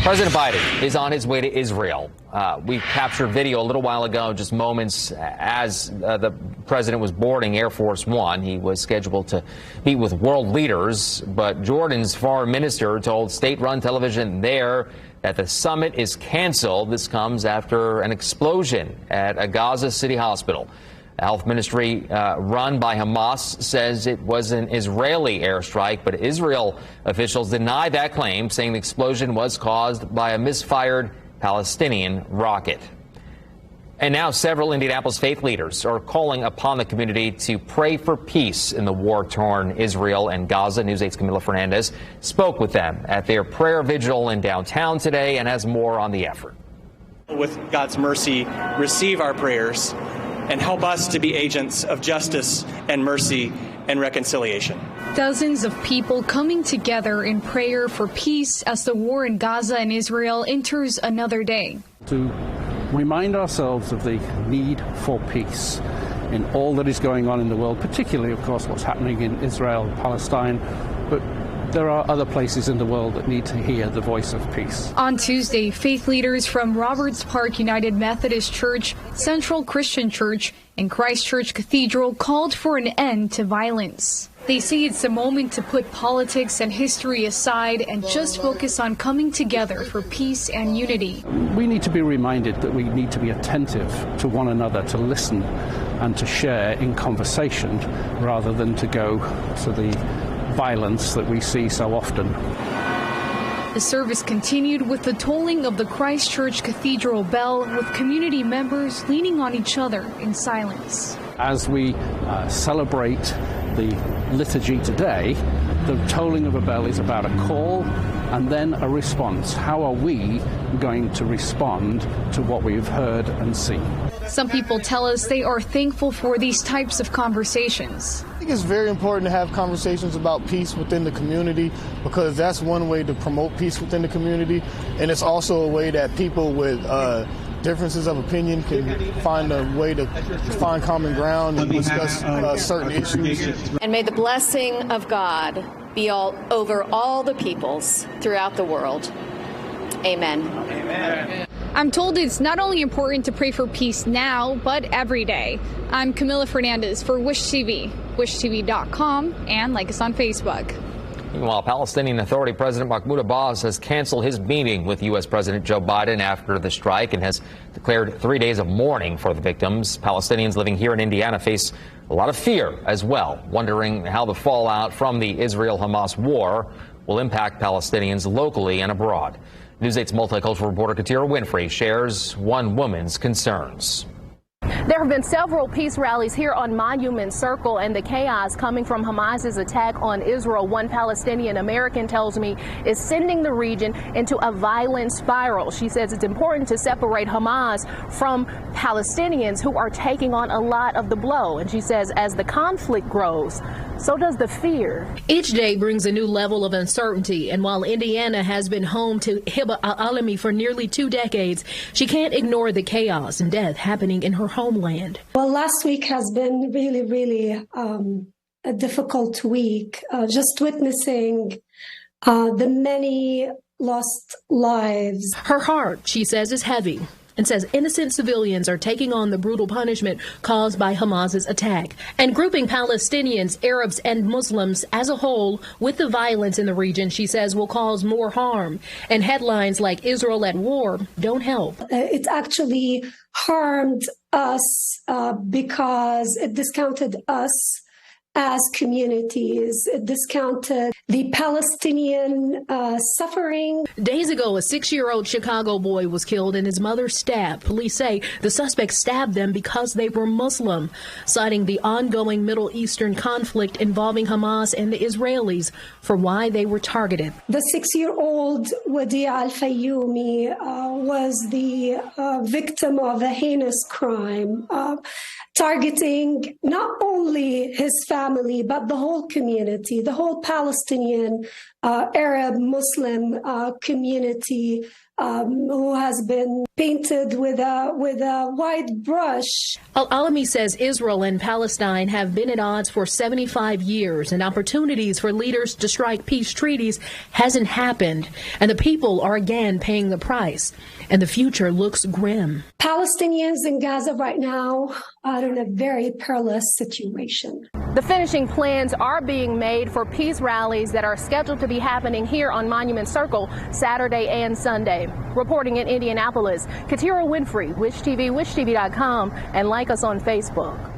President Biden is on his way to Israel. We captured video a little while ago, just moments as the president was boarding Air Force One. He was scheduled to meet with world leaders, but Jordan's foreign minister told state-run television there that the summit is canceled. This comes after an explosion at a Gaza City hospital. The health ministry run by Hamas says it was an Israeli airstrike, but Israel officials deny that claim, saying the explosion was caused by a misfired Palestinian rocket. And now several Indianapolis faith leaders are calling upon the community to pray for peace in the war-torn Israel and Gaza. News 8's Camila Fernandez spoke with them at their prayer vigil in downtown today and has more on the effort. With God's mercy, receive our prayers and help us to be agents of justice and mercy and reconciliation. Dozens of people coming together in prayer for peace as the war in Gaza and Israel enters another day. To remind ourselves of the need for peace in all that is going on in the world, particularly, of course, what's happening in Israel and Palestine, but there are other places in the world that need to hear the voice of peace. On Tuesday, faith leaders from Roberts Park United Methodist Church, Central Christian Church, and Christ Church Cathedral called for an end to violence. They say it's a moment to put politics and history aside and just focus on coming together for peace and unity. We need to be reminded that we need to be attentive to one another, to listen and to share in conversation rather than to go to the violence that we see so often. The service continued with the tolling of the Christ Church Cathedral bell, with community members leaning on each other in silence. As we celebrate the liturgy today, the tolling of a bell is about a call and then a response. How are we going to respond to what we've heard and seen? Some people tell us they are thankful for these types of conversations. I think it's very important to have conversations about peace within the community, because that's one way to promote peace within the community, and it's also a way that people with differences of opinion can find a way to find common ground and discuss certain issues. And may the blessing of God be over all the peoples throughout the world. Amen. Amen. I'm told it's not only important to pray for peace now, but every day. I'm Camila Fernandez for Wish TV, wishtv.com, and like us on Facebook. Meanwhile, Palestinian Authority President Mahmoud Abbas has canceled his meeting with U.S. President Joe Biden after the strike and has declared 3 days of mourning for the victims. Palestinians living here in Indiana face a lot of fear as well, wondering how the fallout from the Israel-Hamas war will impact Palestinians locally and abroad. News 8's multicultural reporter Katira Winfrey shares one woman's concerns. There have been several peace rallies here on Monument Circle, and the chaos coming from Hamas's attack on Israel, one Palestinian American tells me, is sending the region into a violent spiral. She says it's important to separate Hamas from Palestinians who are taking on a lot of the blow. And she says as the conflict grows, so does the fear. Each day brings a new level of uncertainty, and while Indiana has been home to Hiba al-Alami for nearly 2 decades, she can't ignore the chaos and death happening in her homeland. Well, last week has been really a difficult week. Just witnessing the many lost lives. Her heart, she says, is heavy, and says innocent civilians are taking on the brutal punishment caused by Hamas's attack, and grouping Palestinians, Arabs, and Muslims as a whole with the violence in the region, she says, will cause more harm. And headlines like Israel at war don't help. It actually harmed us because it discounted us as communities. It discounted the Palestinian suffering. Days ago, a 6-year-old Chicago boy was killed and his mother stabbed. Police say the suspects stabbed them because they were Muslim, citing the ongoing Middle Eastern conflict involving Hamas and the Israelis for why they were targeted. The 6-year-old Wadi al-Fayoumi was the victim of a heinous crime, targeting not only his family, family, but the whole community, the whole Palestinian, Arab, Muslim community who has been painted with a white brush. Al-Alami says Israel and Palestine have been at odds for 75 years, and opportunities for leaders to strike peace treaties hasn't happened, and the people are again paying the price, and the future looks grim. Palestinians in Gaza right now are in a very perilous situation. The finishing plans are being made for peace rallies that are scheduled to be happening here on Monument Circle Saturday and Sunday. Reporting in Indianapolis, Katira Winfrey, WishTV, WishTV.com, and like us on Facebook.